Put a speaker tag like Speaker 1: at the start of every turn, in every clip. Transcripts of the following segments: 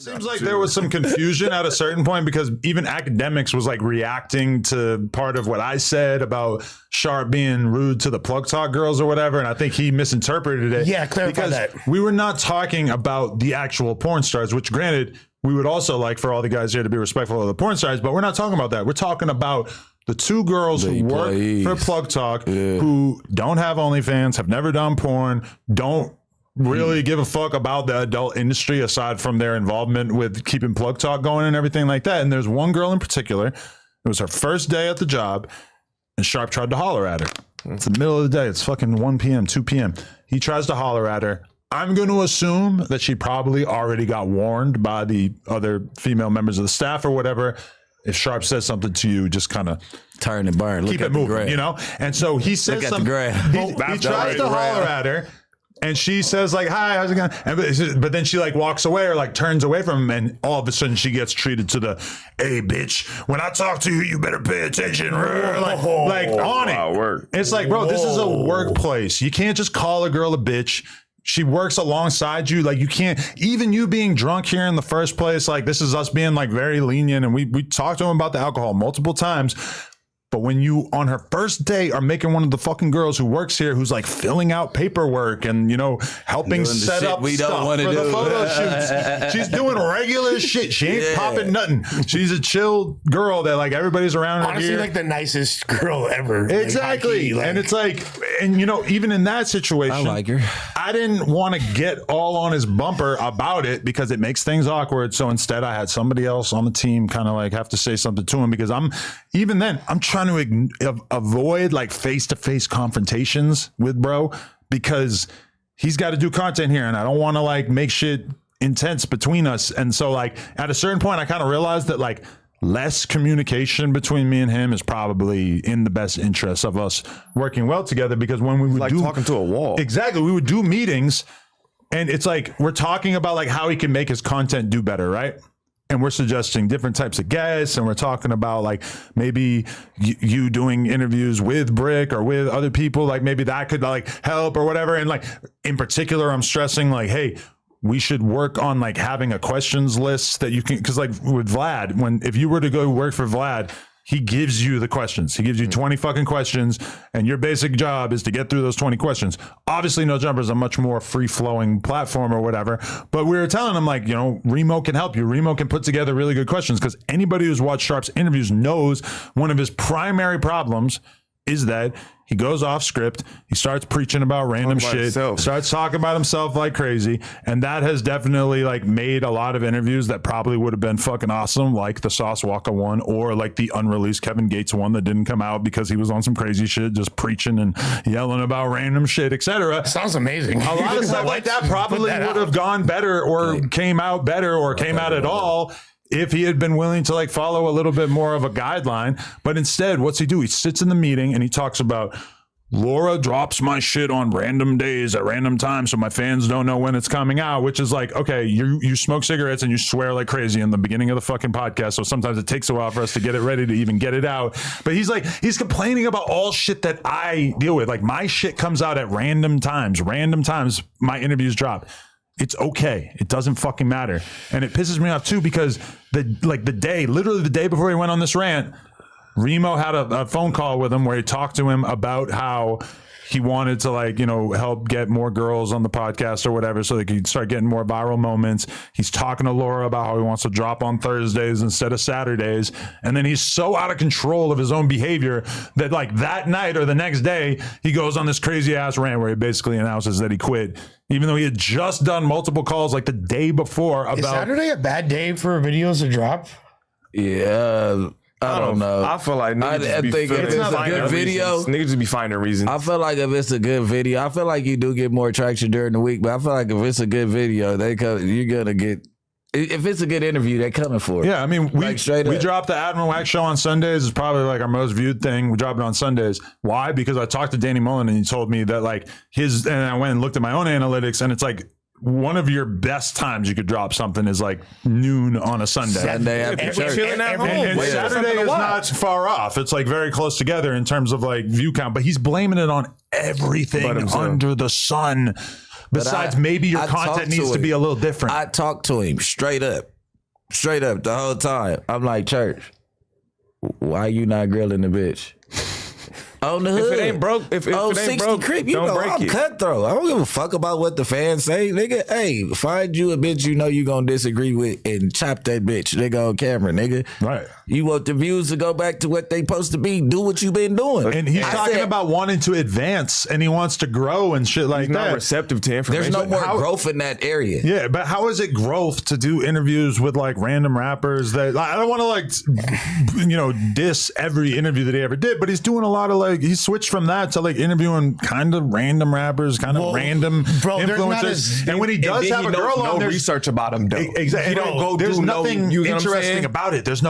Speaker 1: Seems like there was some confusion at a certain point because even Academics was like reacting to part of what I said about Sharp being rude to the Plug Talk girls or whatever, and I think he misinterpreted it.
Speaker 2: Yeah, clarify
Speaker 1: because
Speaker 2: that.
Speaker 1: we were not talking about the actual porn stars, which granted, we would also like for all the guys here to be respectful of the porn stars, but we're not talking about that. We're talking about the two girls who work for Plug Talk, who don't have OnlyFans, have never done porn, don't really give a fuck about the adult industry aside from their involvement with keeping Plug Talk going and everything like that. And there's one girl in particular, it was her first day at the job, and Sharp tried to holler at her. It's the middle of the day. It's fucking 1 p.m., 2 p.m. He tries to holler at her. I'm going to assume that she probably already got warned by the other female members of the staff or whatever. If Sharp says something to you, just kind of
Speaker 3: turn and burn.
Speaker 1: Keep it moving, you know? And so he says something. He tries to holler at her. And she says like, hi, how's it going? And, but then she like walks away or like turns away from him. And all of a sudden she gets treated to the, hey, bitch, when I talk to you, you better pay attention. Like on it. It's like, bro, this is a workplace. You can't just call a girl a bitch. She works alongside you. Like you can't, even you being drunk here in the first place, like this is us being like very lenient. And we talked to him about the alcohol multiple times. But when you, on her first day, are making one of the fucking girls who works here, who's like filling out paperwork and, you know, helping set up
Speaker 3: we
Speaker 1: stuff
Speaker 3: don't want to
Speaker 1: for
Speaker 3: do.
Speaker 1: the photo shoots. She's doing regular shit. She ain't popping nothing. She's a chill girl that like everybody's around her.
Speaker 2: Honestly, like the nicest girl ever.
Speaker 1: Exactly.
Speaker 2: Like,
Speaker 1: and it's like, and you know, even in that situation,
Speaker 3: I like her.
Speaker 1: I didn't want to get all on his bumper about it because it makes things awkward. So instead I had somebody else on the team kind of like have to say something to him because I'm trying to avoid like face-to-face confrontations with bro because he's got to do content here and I don't want to like make shit intense between us. And so like at a certain point I kind of realized that like less communication between me and him is probably in the best interest of us working well together because when we would
Speaker 4: like talking to a wall.
Speaker 1: Exactly. We would do meetings and it's like we're talking about like how he can make his content do better, right? And we're suggesting different types of guests and we're talking about like maybe you doing interviews with Brick or with other people, like maybe that could like help or whatever. And like in particular, I'm stressing like, hey, we should work on like having a questions list that you can, because like with Vlad, if you were to go work for Vlad, he gives you the questions. He gives you 20 fucking questions, and your basic job is to get through those 20 questions. Obviously, No Jumper is a much more free-flowing platform or whatever, but we were telling him, like, you know, Remo can help you. Remo can put together really good questions, because anybody who's watched Sharp's interviews knows one of his primary problems is that he goes off script, he starts preaching about random shit, starts talking about himself like crazy, and that has definitely like made a lot of interviews that probably would have been fucking awesome, like the Sauce Walker one or like the unreleased Kevin Gates one that didn't come out because he was on some crazy shit, just preaching and yelling about random shit, etc.
Speaker 2: Sounds amazing.
Speaker 1: A lot of stuff like that probably would have gone better or came out better or came out at all if he had been willing to like follow a little bit more of a guideline. But instead, what's he do? He sits in the meeting and he talks about Laura drops my shit on random days at random times so my fans don't know when it's coming out, which is like, okay, you smoke cigarettes and you swear like crazy in the beginning of the fucking podcast, so sometimes it takes a while for us to get it ready to even get it out. But he's complaining about all shit that I deal with. Like my shit comes out at random times my interviews drop. It's okay. It doesn't fucking matter. And it pisses me off too because literally the day before he went on this rant, Remo had a phone call with him where he talked to him about how he wanted to like, you know, help get more girls on the podcast or whatever so they could start getting more viral moments. He's talking to Laura about how he wants to drop on Thursdays instead of Saturdays. And then he's so out of control of his own behavior that like that night or the next day, he goes on this crazy ass rant where he basically announces that he quit, even though he had just done multiple calls like the day before about...
Speaker 2: Is Saturday a bad day for videos to drop?
Speaker 3: Yeah... I don't know.
Speaker 4: I feel like niggas just be
Speaker 3: think if it's a good video,
Speaker 4: niggas just be finding reasons.
Speaker 3: I feel like if it's a good video, I feel like you do get more traction during the week, but I feel like if it's a good video, you're gonna get. If it's a good interview, they're coming for it.
Speaker 1: Yeah, I mean, we
Speaker 3: up.
Speaker 1: dropped the Admiral Wax show on Sundays. It's probably like our most viewed thing. We drop it on Sundays. Why? Because I talked to Danny Mullen and he told me that like and I went and looked at my own analytics and it's like, one of your best times you could drop something is like noon on a Sunday
Speaker 3: after church.
Speaker 1: And Saturday is not far off. It's like very close together in terms of like view count, but he's blaming it on everything under the sun. Besides, maybe your content needs to be a little different.
Speaker 3: I talked to him straight up the whole time. I'm like, Church, why you not grilling the bitch? On the hood.
Speaker 4: If it ain't broke, if it ain't
Speaker 3: 60
Speaker 4: broke,
Speaker 3: Crip, you
Speaker 4: don't
Speaker 3: know
Speaker 4: break
Speaker 3: I'm
Speaker 4: it.
Speaker 3: cutthroat. I don't give a fuck about what the fans say. Nigga, hey, find you a bitch you know you gonna disagree with and chop that bitch, nigga, on camera, nigga.
Speaker 1: Right.
Speaker 3: You want the views to go back to what they supposed to be, do what you been doing.
Speaker 1: And he's
Speaker 3: I
Speaker 1: talking
Speaker 3: said,
Speaker 1: about wanting to advance and he wants to grow and shit like
Speaker 4: He's not
Speaker 1: that.
Speaker 4: receptive to information.
Speaker 3: there's no more growth in that area.
Speaker 1: Yeah, but how is it growth to do interviews with like random rappers that I don't want to like, diss every interview that he ever did, but he's doing a lot of like, he switched from that to like interviewing kind of random rappers, kind of random
Speaker 2: bro, there's not
Speaker 1: influencers.
Speaker 2: as-
Speaker 1: And when he does have a girl on,
Speaker 4: no
Speaker 1: there's
Speaker 4: research about him though.
Speaker 1: exactly.
Speaker 4: You don't go
Speaker 1: There's
Speaker 4: do
Speaker 1: nothing
Speaker 4: you know what I'm
Speaker 1: interesting
Speaker 4: saying?
Speaker 1: about it. There's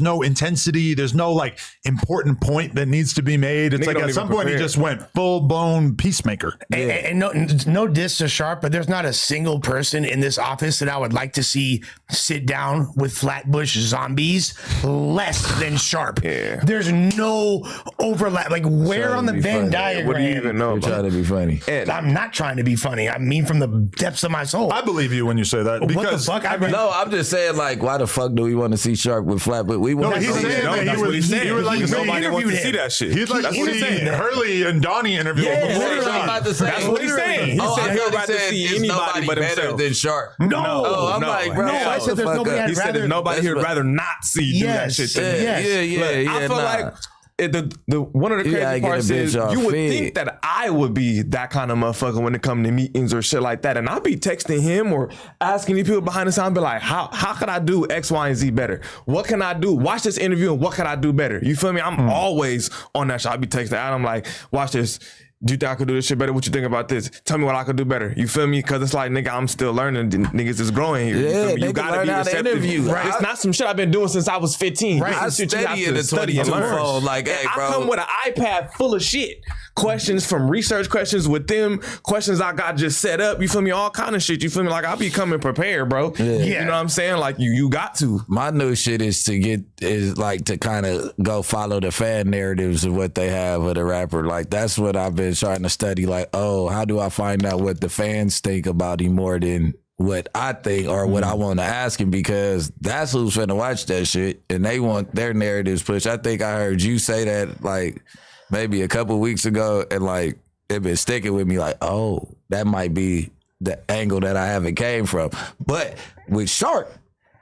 Speaker 1: no intensity. There's no like important point that needs to be made. It's
Speaker 4: Nigga
Speaker 1: like
Speaker 4: don't
Speaker 1: at
Speaker 4: even
Speaker 1: some point he
Speaker 4: prepare.
Speaker 1: just went full blown peacemaker.
Speaker 2: And no diss to Sharp, but there's not a single person in this office that I would like to see sit down with Flatbush zombies less than Sharp.
Speaker 4: Yeah.
Speaker 2: There's no overlap. Like where
Speaker 3: Trying
Speaker 2: on
Speaker 3: to
Speaker 2: the
Speaker 3: be
Speaker 2: Venn
Speaker 3: funny.
Speaker 2: diagram?
Speaker 4: What do you even know
Speaker 3: You're
Speaker 4: about?
Speaker 3: trying to be funny.
Speaker 2: I'm not trying to be funny. I mean from the depths of my soul.
Speaker 1: I believe you when you say that
Speaker 2: what the
Speaker 1: because
Speaker 2: fuck?
Speaker 3: No, I'm just saying, like, why the fuck do we want to see Sharp with Flat? But we want
Speaker 1: No,
Speaker 3: to
Speaker 1: he's
Speaker 3: see
Speaker 1: saying
Speaker 4: No,
Speaker 1: that
Speaker 4: that's
Speaker 1: he
Speaker 4: what
Speaker 1: would,
Speaker 4: he's saying.
Speaker 1: he would like to see
Speaker 4: Nobody wants to
Speaker 2: interviewed
Speaker 4: see
Speaker 2: him.
Speaker 4: that shit.
Speaker 1: He'd like to
Speaker 2: He
Speaker 1: see
Speaker 2: interviewed him.
Speaker 1: Hurley and Donnie interview.
Speaker 2: Yeah,
Speaker 1: before
Speaker 2: literally.
Speaker 1: Sean.
Speaker 3: I'm about to say.
Speaker 4: That's what he's saying. He
Speaker 3: Oh,
Speaker 4: said
Speaker 3: I
Speaker 4: he'd
Speaker 3: thought he
Speaker 4: rather
Speaker 3: said
Speaker 4: see
Speaker 3: is
Speaker 4: anybody
Speaker 3: nobody
Speaker 4: but
Speaker 3: better
Speaker 4: himself.
Speaker 3: than Sharp.
Speaker 2: No.
Speaker 3: Oh, I'm like, bro,
Speaker 2: No, I
Speaker 3: shut
Speaker 2: said
Speaker 3: the
Speaker 2: there's
Speaker 3: fuck
Speaker 2: nobody
Speaker 3: up.
Speaker 2: I'd
Speaker 4: He said
Speaker 2: rather-
Speaker 4: there's nobody he'd
Speaker 2: that's what-
Speaker 4: rather not see do that
Speaker 2: Yes.
Speaker 4: shit to
Speaker 3: Yeah,
Speaker 4: me.
Speaker 2: Yes.
Speaker 3: yeah.
Speaker 4: I feel
Speaker 3: nah.
Speaker 4: like the one of the
Speaker 3: You gotta
Speaker 4: crazy
Speaker 3: get
Speaker 4: parts
Speaker 3: a bitch
Speaker 4: is
Speaker 3: off
Speaker 4: you would
Speaker 3: feed.
Speaker 4: think that I would be that kind of motherfucker when it comes to meetings or shit like that, and I'd be texting him or asking these people behind the scenes, be like, how could I do X, Y, and Z better? What can I do? Watch this interview and what can I do better? You feel me? I'm always on that shit. I be texting Adam like, watch this. Do you think I could do this shit better? What you think about this? Tell me what I could do better. You feel me? Because it's like, nigga, I'm still learning. Niggas is growing here. You
Speaker 3: Yeah,
Speaker 4: feel me? You
Speaker 3: nigga
Speaker 4: gotta
Speaker 3: learn
Speaker 4: be
Speaker 3: how to
Speaker 4: receptive.
Speaker 3: interview.
Speaker 4: Right. It's not some shit I've been doing since I was 15.
Speaker 2: Right.
Speaker 4: This is
Speaker 3: I
Speaker 4: shit you have
Speaker 3: study in
Speaker 4: to
Speaker 3: the
Speaker 4: study and
Speaker 3: 22
Speaker 4: learn.
Speaker 3: phone, like, hey,
Speaker 4: I
Speaker 3: bro.
Speaker 4: come with an iPad full of shit. Questions from research questions with them, questions I got just set up. You feel me? All kind of shit. You feel me? Like I be coming prepared, bro.
Speaker 2: Yeah.
Speaker 4: You know what I'm saying? Like you got to.
Speaker 3: My new shit is to kind of go follow the fan narratives of what they have of the rapper. Like that's what I've been trying to study. Like, oh, how do I find out what the fans think about him more than what I think or what I want to ask him? Because that's who's finna watch that shit and they want their narratives pushed. I think I heard you say that like maybe a couple weeks ago and like it been sticking with me like, oh, that might be the angle that I haven't came from. But with Sharp,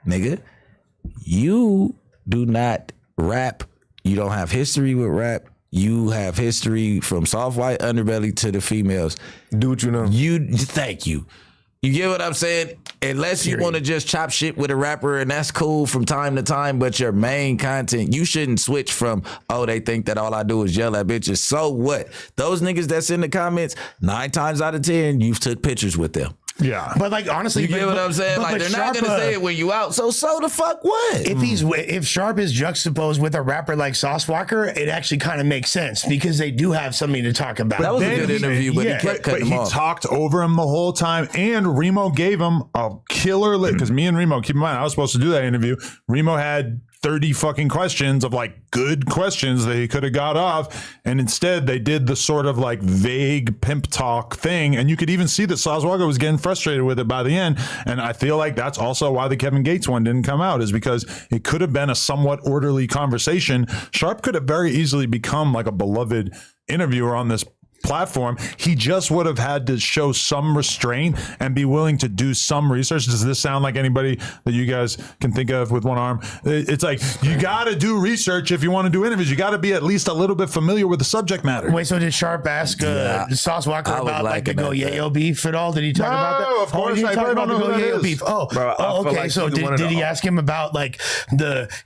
Speaker 3: nigga, you do not rap. You don't have history with rap. You have history from soft white underbelly to the females.
Speaker 4: Do what you know.
Speaker 3: Thank you. You get what I'm saying? Unless you want to just chop shit with a rapper and that's cool from time to time, but your main content, you shouldn't switch from, oh, they think that all I do is yell at bitches. So what? Those niggas that's in the comments, 9 times out of 10, you've took pictures with them.
Speaker 1: Yeah.
Speaker 2: But like honestly,
Speaker 3: You get what I'm saying? Like they're not gonna say it when you out. So the fuck what?
Speaker 2: If Sharp is juxtaposed with a rapper like Sauce Walker, it actually kind of makes sense because they do have something to talk about.
Speaker 3: That was a
Speaker 1: then
Speaker 3: good
Speaker 1: he-
Speaker 3: interview, but
Speaker 2: yeah.
Speaker 3: he kept
Speaker 1: But
Speaker 3: cutting
Speaker 1: he
Speaker 3: him off.
Speaker 1: talked over him the whole time, and Remo gave him a killer lit because me and Remo, keep in mind, I was supposed to do that interview. Remo had 30 fucking questions of like good questions that he could have got off, and instead they did the sort of like vague pimp talk thing, and you could even see that Sauce Walker was getting frustrated with it by the end. And I feel like that's also why the Kevin Gates one didn't come out, is because it could have been a somewhat orderly conversation. Sharp could have very easily become like a beloved interviewer on this platform. He just would have had to show some restraint and be willing to do some research. Does this sound like anybody that you guys can think of with one arm? It's like you got to do research if you want to do interviews. You got to be at least a little bit familiar with the subject matter.
Speaker 2: Wait, so did Sharp ask Sauce Walker
Speaker 3: I was
Speaker 2: about like the
Speaker 3: lacking
Speaker 2: Go
Speaker 3: at that.
Speaker 2: Yayo beef at all? Did he talk
Speaker 1: No,
Speaker 2: about that?
Speaker 1: of course
Speaker 2: he
Speaker 1: not.
Speaker 2: didn't talk
Speaker 1: I
Speaker 2: about
Speaker 1: don't
Speaker 2: the
Speaker 1: know
Speaker 2: Go
Speaker 1: who that
Speaker 2: Yayo
Speaker 1: is.
Speaker 2: beef. Oh,
Speaker 4: Bro, I feel
Speaker 2: okay.
Speaker 4: like
Speaker 2: So
Speaker 4: he's one of
Speaker 2: did
Speaker 4: the-
Speaker 2: he ask him about like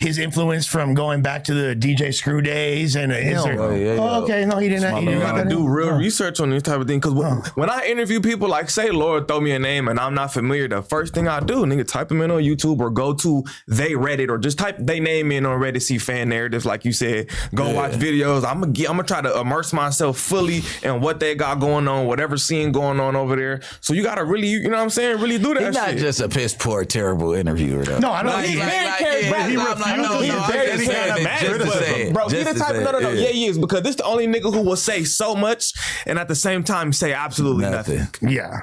Speaker 2: his influence from going back to the DJ Screw days? And is there?
Speaker 3: yeah.
Speaker 2: Oh, okay. No, he didn't. He
Speaker 3: You
Speaker 2: didn't
Speaker 4: You
Speaker 2: have
Speaker 4: gotta
Speaker 2: that
Speaker 4: do
Speaker 2: in?
Speaker 4: real
Speaker 2: Oh.
Speaker 4: research on this type of thing. Because when I interview people, like say Lord throw me a name and I'm not familiar, the first thing I do, nigga, type them in on YouTube or go to they Reddit or just type they name in on Reddit, see fan narratives, like you said. Go watch videos. I'm gonna try to immerse myself fully in what they got going on, whatever scene going on over there. So you gotta really, you know what I'm saying, really do that
Speaker 3: He's not
Speaker 4: shit.
Speaker 3: just a piss poor, terrible interviewer though.
Speaker 2: No, I don't.
Speaker 3: Like,
Speaker 2: He's
Speaker 3: like,
Speaker 2: very
Speaker 3: like,
Speaker 2: charismatic.
Speaker 3: yeah,
Speaker 1: He
Speaker 3: I'm
Speaker 1: refused
Speaker 3: like, no,
Speaker 1: to
Speaker 3: no,
Speaker 1: be
Speaker 3: I
Speaker 1: very
Speaker 3: just said it
Speaker 1: charismatic.
Speaker 3: just to say it.
Speaker 4: Bro, he
Speaker 3: Just
Speaker 4: the
Speaker 3: to
Speaker 4: type
Speaker 3: say
Speaker 4: of no,
Speaker 3: it.
Speaker 4: yeah, he is, because this the only nigga who will say so much and at the same time say absolutely nothing.
Speaker 2: Yeah.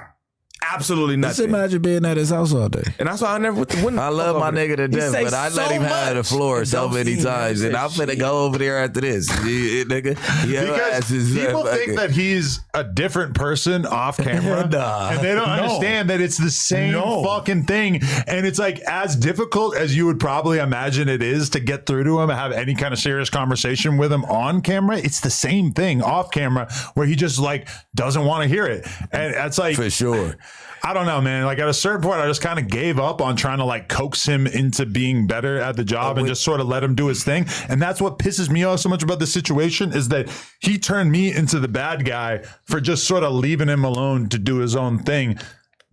Speaker 4: absolutely
Speaker 3: Just
Speaker 4: nothing.
Speaker 3: imagine being at his house all day.
Speaker 4: And that's why I never went to win.
Speaker 3: I love my nigga to death, but I let him have the floor so many times, and I'm finna go over there after this, nigga.
Speaker 1: Because people think that he's a different person off camera, and they don't understand that it's the same fucking thing. And it's like as difficult as you would probably imagine it is to get through to him and have any kind of serious conversation with him on camera. It's the same thing off camera where he just like doesn't want to hear it, and it's like
Speaker 3: for sure.
Speaker 1: I don't know, man. Like at a certain point, I just kind of gave up on trying to like coax him into being better at the job and just sort of let him do his thing. And that's what pisses me off so much about the situation is that he turned me into the bad guy for just sort of leaving him alone to do his own thing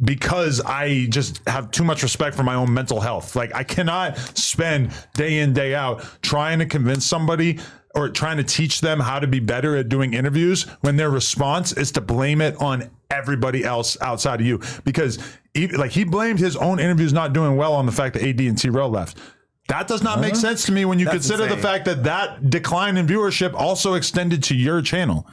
Speaker 1: because I just have too much respect for my own mental health. Like I cannot spend day in, day out trying to convince somebody or trying to teach them how to be better at doing interviews when their response is to blame it on everybody else outside of you. Because he blamed his own interviews not doing well on the fact that AD and T-Rail left. That does not make sense to me when you consider the fact that that decline in viewership also extended to your channel.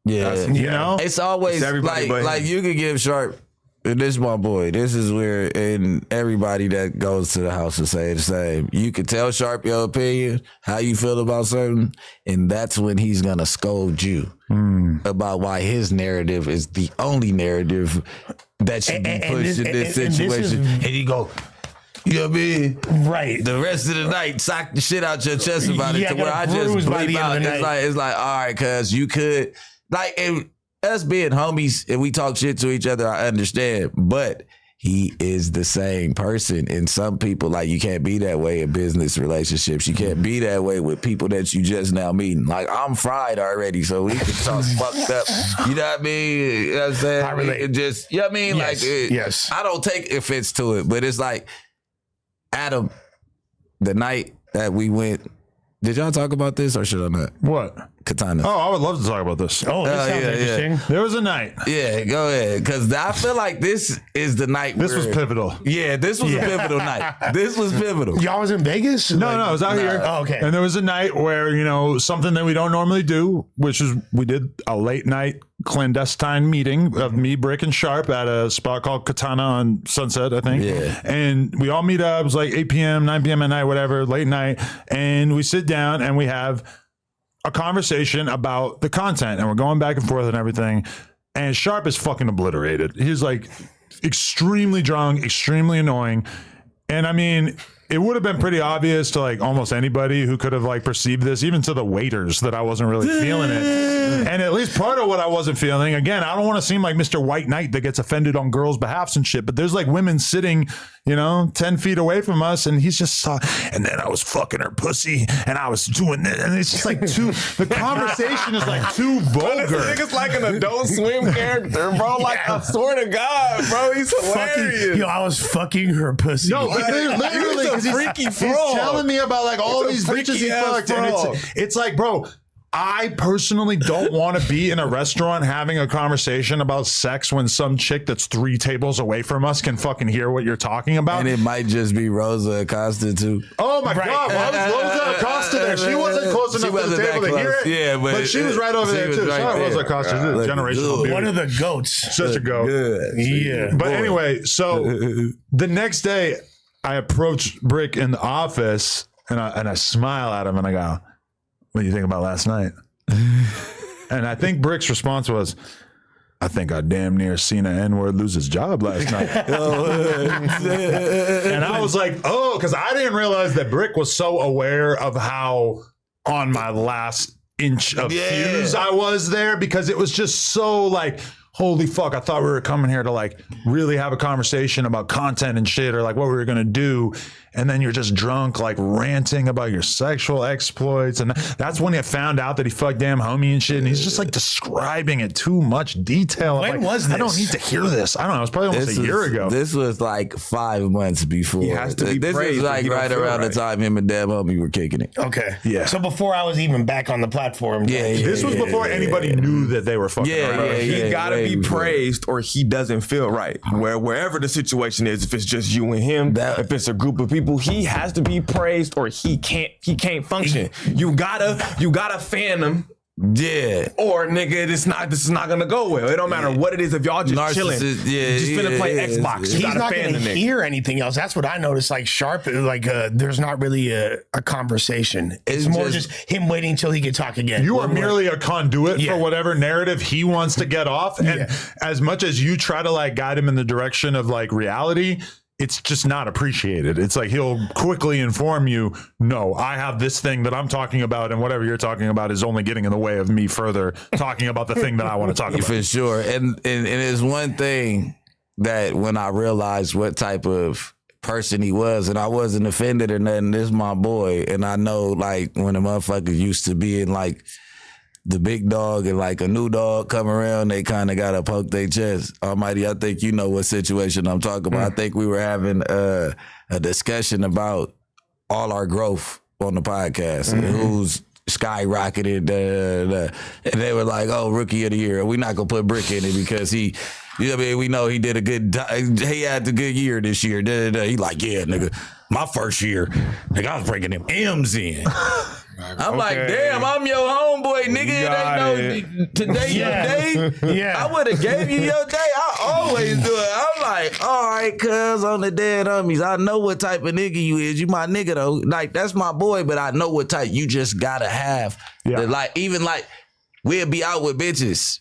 Speaker 3: Yeah,
Speaker 1: you know,
Speaker 3: it's always like you could give Sharp. And this is my boy. This is where, and everybody that goes to the house will say the same. You can tell Sharp your opinion, how you feel about something, and that's when he's gonna scold you about why his narrative is the only narrative that should be pushed in this situation. And you go, you know what I mean?
Speaker 2: Right.
Speaker 3: The rest of the night, sock the shit out your chest about it to where I just bleep out. It's like, all right, cuz you could, like, us being homies and we talk shit to each other, I understand, but he is the same person. And some people, like, you can't be that way in business relationships. You can't be that way with people that you just now meeting. Like, I'm fried already, so we can talk fucked up. You know what I mean? You know what I'm saying?
Speaker 2: I relate.
Speaker 3: Just, you know what I mean?
Speaker 2: Yes.
Speaker 3: Like,
Speaker 2: Yes.
Speaker 3: I don't take offense to it, but it's like, Adam, the night that we went, did y'all talk about this or should I not?
Speaker 1: what?
Speaker 3: Katana.
Speaker 1: Oh, I would love to talk about this.
Speaker 2: Oh, this sounds
Speaker 3: yeah,
Speaker 2: interesting.
Speaker 1: There was a night.
Speaker 3: Yeah, go ahead. Because I feel like this is the night
Speaker 1: This
Speaker 3: where,
Speaker 1: was pivotal.
Speaker 3: Yeah, this was a pivotal night. This was pivotal.
Speaker 2: Y'all was in Vegas?
Speaker 1: No, I was out here.
Speaker 2: Oh, okay.
Speaker 1: And there was a night where, you know, something that we don't normally do, which is we did a late night clandestine meeting of me, Brick, and Sharp at a spot called Katana on Sunset, I think.
Speaker 3: Yeah.
Speaker 1: And we all meet up. It was like 8 p.m., 9 p.m. at night, whatever, late night. And we sit down and we have a conversation about the content and we're going back and forth and everything. And Sharp is fucking obliterated. He's like extremely drunk, extremely annoying. And I mean, it would have been pretty obvious to like almost anybody who could have like perceived this, even to the waiters, that I wasn't really feeling it. And at least part of what I wasn't feeling, again, I don't want to seem like Mr. White Knight that gets offended on girls' behalfs and shit, but there's like women sitting, you know, 10 feet away from us, and he's just and then I was fucking her pussy and I was doing this, and it's just like the conversation is like too vulgar.
Speaker 4: This nigga's like an Adult Swim character, bro. Like, I swear to God, bro, he's hilarious.
Speaker 2: Yo, I was fucking her pussy.
Speaker 1: No, but literally,
Speaker 4: He's a freaky
Speaker 1: he's
Speaker 4: frog.
Speaker 1: telling me about like all
Speaker 4: He's
Speaker 1: these
Speaker 4: a
Speaker 1: bitches he
Speaker 4: freaky-ass
Speaker 1: fucked, and
Speaker 4: frog.
Speaker 1: it's like, bro, I personally don't want to be in a restaurant having a conversation about sex when some chick that's 3 tables away from us can fucking hear what you're talking about.
Speaker 3: And it might just be Rosa Acosta too.
Speaker 1: Oh my God, why was Rosa Acosta there? She wasn't close enough to the table to hear it.
Speaker 3: Yeah,
Speaker 1: but she was right over
Speaker 3: she
Speaker 1: there
Speaker 3: was
Speaker 1: too.
Speaker 3: right
Speaker 1: Shout out
Speaker 3: there.
Speaker 1: Rosa Acosta, she's a
Speaker 3: Look
Speaker 1: generational
Speaker 3: good.
Speaker 1: beauty.
Speaker 2: One of the goats.
Speaker 1: Such a goat.
Speaker 3: Good.
Speaker 2: Yeah.
Speaker 1: But anyway, so the next day I approach Brick in the office and I smile at him and I go, what do you think about last night? And I think Brick's response was, I think I damn near seen an N-word lose his job last night. And I was like, oh, because I didn't realize that Brick was so aware of how on my last inch of fuse I was there, because it was just so like, holy fuck, I thought we were coming here to like really have a conversation about content and shit, or like what we were gonna do. And then you're just drunk, like ranting about your sexual exploits. And that's when I found out that he fucked damn homie and shit. And he's just like describing it too much detail.
Speaker 2: When
Speaker 1: like,
Speaker 2: was this?
Speaker 1: I don't need to hear this. I don't know. It was probably almost a year ago.
Speaker 3: This was like 5 months before.
Speaker 4: He has to be
Speaker 3: This
Speaker 4: praised
Speaker 3: was
Speaker 4: if
Speaker 3: like
Speaker 4: he don't
Speaker 3: right
Speaker 4: feel
Speaker 3: around
Speaker 4: right.
Speaker 3: the time him and Damn Homie were kicking it.
Speaker 2: Okay.
Speaker 1: Yeah.
Speaker 2: So before I was even back on the platform.
Speaker 1: This was before anybody knew that they were fucking around.
Speaker 4: He gotta
Speaker 3: way
Speaker 4: be
Speaker 3: before.
Speaker 4: praised or he doesn't feel right. Wherever the situation is, if it's just you and him, if it's a group of people, he has to be praised or he can't function. You gotta fan him
Speaker 3: Yeah.
Speaker 4: or nigga, this is not gonna go well. It don't matter what it is if y'all just chilling. Just finna play Xbox. You
Speaker 2: He's
Speaker 4: gotta
Speaker 2: not
Speaker 4: fan
Speaker 2: going to
Speaker 4: the nigga.
Speaker 2: hear anything else. That's what I noticed. Like Sharp, there's not really a conversation. It's more just him waiting until he can talk again.
Speaker 1: You are merely a conduit
Speaker 2: Yeah.
Speaker 1: for whatever narrative he wants to get off. And as much as you try to like guide him in the direction of like reality, it's just not appreciated. It's like he'll quickly inform you, no, I have this thing that I'm talking about, and whatever you're talking about is only getting in the way of me further talking about the thing that I want to talk about.
Speaker 3: For sure. And it's one thing that when I realized what type of person he was, and I wasn't offended or nothing, this is my boy. And I know like when the motherfuckers used to be in like the big dog and like a new dog come around, they kind of got to poke their chest. Almighty, I think you know what situation I'm talking about. I think we were having a discussion about all our growth on the podcast and who's skyrocketed. And they were like, oh, rookie of the year. We're not going to put Brick in it because he, you know what I mean? We know he did he had the good year this year. He like, yeah, nigga, my first year, nigga, I was bringing them M's in. I'm like, damn, I'm your homeboy, nigga. It ain't no today your day.
Speaker 2: Yeah.
Speaker 3: I would have gave you your day. I always do it. I'm like, all right, cuz on the dead homies. I know what type of nigga you is. You my nigga though. Like that's my boy, but I know what type you just gotta have.
Speaker 1: Yeah.
Speaker 3: Like even like we'll be out with bitches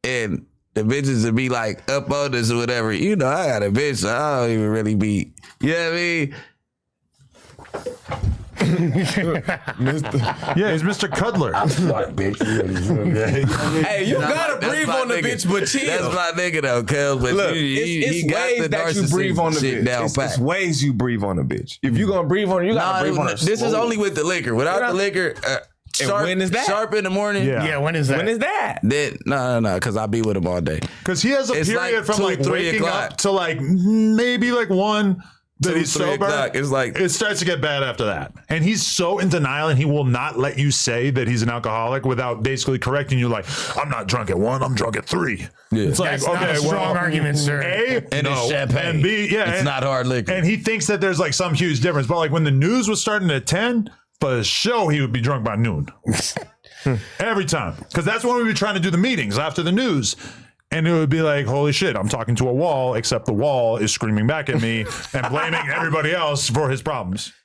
Speaker 3: and the bitches would be like up on us or whatever. You know, I got a bitch, so I don't even really be. You know what I mean?
Speaker 1: Yeah, he's Mr. Cuddler.
Speaker 4: Hey, you gotta
Speaker 3: That's
Speaker 4: breathe
Speaker 3: my
Speaker 4: on the
Speaker 3: nigga.
Speaker 4: bitch, but chill.
Speaker 3: That's my nigga though, cuz. But
Speaker 4: Look,
Speaker 3: he
Speaker 4: it's
Speaker 3: got
Speaker 4: ways
Speaker 3: the
Speaker 4: that you breathe on the
Speaker 3: shit
Speaker 4: bitch.
Speaker 3: down
Speaker 4: It's
Speaker 3: pat.
Speaker 4: ways you breathe on the bitch. If you gonna breathe on her, you gotta breathe on her.
Speaker 3: This is
Speaker 4: slowly.
Speaker 3: only with the liquor. Without the liquor, sharp,
Speaker 4: when is that?
Speaker 3: Sharp in the morning.
Speaker 1: Yeah.
Speaker 2: Yeah, when is that?
Speaker 4: When is that?
Speaker 3: Then no, because I be with him all day.
Speaker 1: Because he has a
Speaker 3: It's
Speaker 1: period
Speaker 3: like
Speaker 1: from
Speaker 3: 2,
Speaker 1: like
Speaker 3: 3
Speaker 1: waking
Speaker 3: o'clock.
Speaker 1: up to like maybe like 1 that
Speaker 3: 2,
Speaker 1: he's
Speaker 3: 3
Speaker 1: sober.
Speaker 3: o'clock. It's like
Speaker 1: It starts to get bad after that. And he's so in denial and he will not let you say that he's an alcoholic without basically correcting you like, I'm not drunk at 1, I'm drunk at 3.
Speaker 3: Yeah.
Speaker 1: It's like,
Speaker 2: That's not a strong argument, sir.
Speaker 1: A,
Speaker 3: and
Speaker 1: no,
Speaker 3: it's champagne.
Speaker 1: and B, yeah.
Speaker 3: It's not hard liquor.
Speaker 1: And he thinks that there's like some huge difference. But like when the news was starting at 10, for the show, he would be drunk by noon. Every time. Because that's when we were trying to do the meetings after the news. And it would be like, holy shit, I'm talking to a wall, except the wall is screaming back at me and blaming everybody else for his problems.